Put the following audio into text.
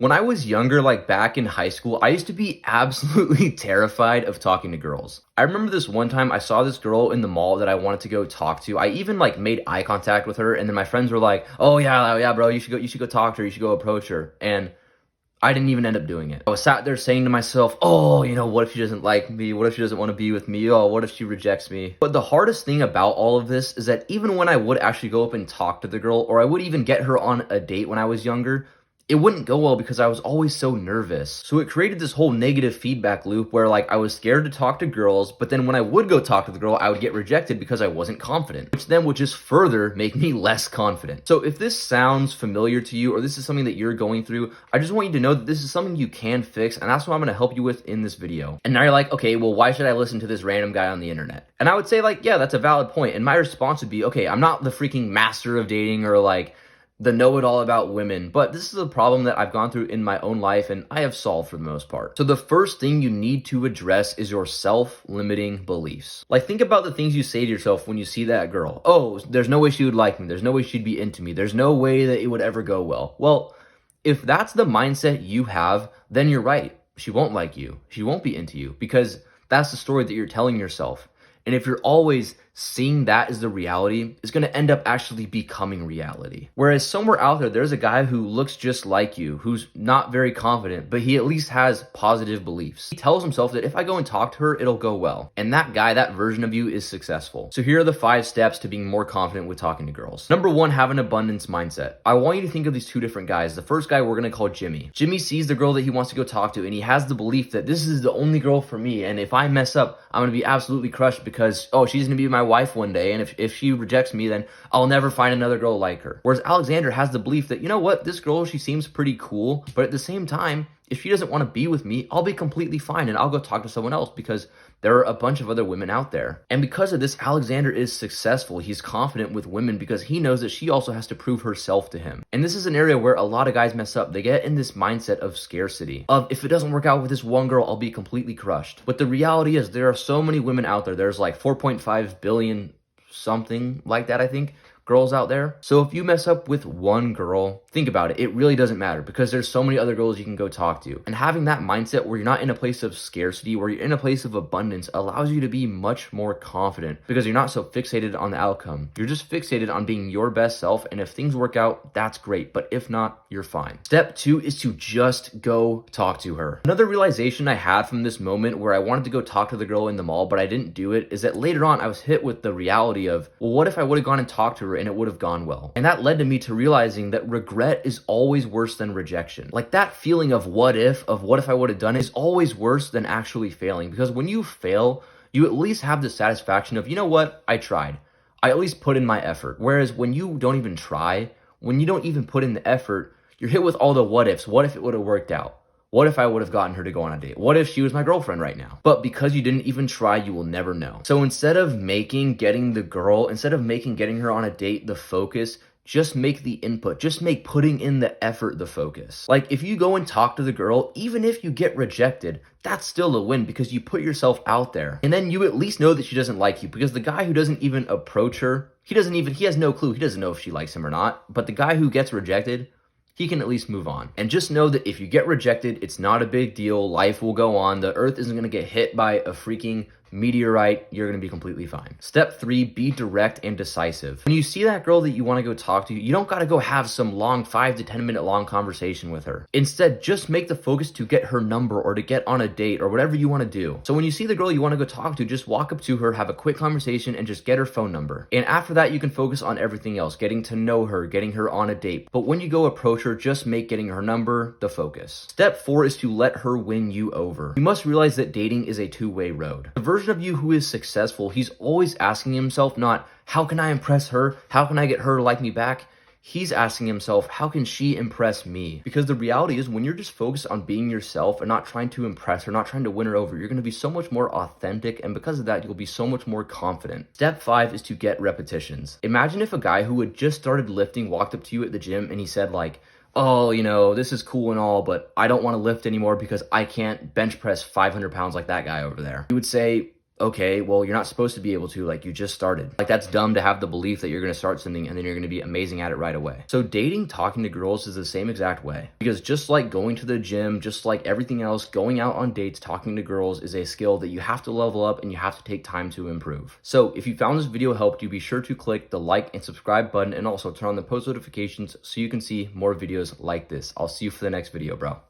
When I was younger, like back in high school, I used to be absolutely terrified of talking to girls. I remember this one time I saw this girl in the mall that I wanted to go talk to. I even like made eye contact with her, and then my friends were like, "Oh yeah, bro, you should go talk to her, you should go approach her." And I didn't even end up doing it. I was sat there saying to myself, "Oh, what if she doesn't like me? What if she doesn't want to be with me? Oh, what if she rejects me?" But the hardest thing about all of this is that even when I would actually go up and talk to the girl, or I would even get her on a date when I was younger, it wouldn't go well because I was always so nervous. So it created this whole negative feedback loop where like I was scared to talk to girls, but then when I would go talk to the girl, I would get rejected because I wasn't confident, which then would just further make me less confident. So if this sounds familiar to you, or this is something that you're going through, I just want you to know that this is something you can fix, and that's what I'm gonna help you with in this video. And now you're like, okay, well, why should I listen to this random guy on the internet? And I would say like, yeah, that's a valid point. And my response would be, okay, I'm not the freaking master of dating or like the know-it-all about women, but this is a problem that I've gone through in my own life and I have solved for the most part. So the first thing you need to address is your self-limiting beliefs. Like, think about the things you say to yourself when you see that girl. Oh, there's no way she would like me. There's no way she'd be into me. There's no way that it would ever go well. Well, if that's the mindset you have, then you're right. She won't like you. She won't be into you because that's the story that you're telling yourself. And if you're always seeing that as the reality, it's going to end up actually becoming reality. Whereas somewhere out there's a guy who looks just like you, who's not very confident, but he at least has positive beliefs. He tells himself that if I go and talk to her, it'll go well. And that guy, that version of you is successful. So here are the 5 steps to being more confident with talking to girls. Number 1, have an abundance mindset. I want you to think of these 2 different guys. The first guy we're going to call Jimmy. Jimmy sees the girl that he wants to go talk to, and he has the belief that this is the only girl for me. And if I mess up, I'm going to be absolutely crushed because, oh, she's going to be my wife one day, and if she rejects me, then I'll never find another girl like her. Whereas Alexander has the belief that, you know what, this girl, she seems pretty cool, but at the same time, if she doesn't want to be with me, I'll be completely fine and I'll go talk to someone else because there are a bunch of other women out there. And because of this, Alexander is successful. He's confident with women because he knows that she also has to prove herself to him. And this is an area where a lot of guys mess up. They get in this mindset of scarcity, of if it doesn't work out with this one girl, I'll be completely crushed. But the reality is there are so many women out there. There's like 4.5 billion something like that, I think, girls out there. So if you mess up with one girl, think about it. It really doesn't matter because there's so many other girls you can go talk to. And having that mindset where you're not in a place of scarcity, where you're in a place of abundance, allows you to be much more confident because you're not so fixated on the outcome. You're just fixated on being your best self. And if things work out, that's great. But if not, you're fine. Step 2 is to just go talk to her. Another realization I had from this moment where I wanted to go talk to the girl in the mall, but I didn't do it, is that later on I was hit with the reality of, well, what if I would have gone and talked to her and it would have gone well? And that led to me to realizing that regret is always worse than rejection. Like that feeling of what if I would have done it, is always worse than actually failing. Because when you fail, you at least have the satisfaction of, you know what, I tried. I at least put in my effort. Whereas when you don't even try, when you don't even put in the effort, you're hit with all the what ifs. What if it would have worked out? What if I would have gotten her to go on a date? What if she was my girlfriend right now? But because you didn't even try, you will never know. So instead of making getting her on a date the focus, just make the input. Just make putting in the effort the focus. Like if you go and talk to the girl, even if you get rejected, that's still a win because you put yourself out there. And then you at least know that she doesn't like you, because the guy who doesn't even approach her, he has no clue. He doesn't know if she likes him or not. But the guy who gets rejected, he can at least move on. And just know that if you get rejected, it's not a big deal. Life will go on. The earth isn't going to get hit by a freaking meteorite. You're going to be completely fine. Step 3, be direct and decisive. When you see that girl that you want to go talk to, you don't got to go have some long 5 to 10 minute long conversation with her. Instead, just make the focus to get her number or to get on a date or whatever you want to do. So when you see the girl you want to go talk to, just walk up to her, have a quick conversation, and just get her phone number. And after that, you can focus on everything else, getting to know her, getting her on a date. But when you go approach her, just make getting her number the focus. Step 4 is to let her win you over. You must realize that dating is a 2-way road. The version of you who is successful, he's always asking himself not, how can I impress her? How can I get her to like me back? He's asking himself, how can she impress me? Because the reality is, when you're just focused on being yourself and not trying to impress her, not trying to win her over, you're going to be so much more authentic, and because of that, you'll be so much more confident. Step 5 is to get repetitions. Imagine if a guy who had just started lifting walked up to you at the gym and he said like, oh, this is cool and all, but I don't want to lift anymore because I can't bench press 500 pounds like that guy over there. You would say, okay, well, you're not supposed to be able to, like, you just started. Like, that's dumb to have the belief that you're gonna start something and then you're gonna be amazing at it right away. So dating, talking to girls is the same exact way. Because just like going to the gym, just like everything else, going out on dates, talking to girls is a skill that you have to level up and you have to take time to improve. So if you found this video helped you, be sure to click the like and subscribe button and also turn on the post notifications so you can see more videos like this. I'll see you for the next video, bro.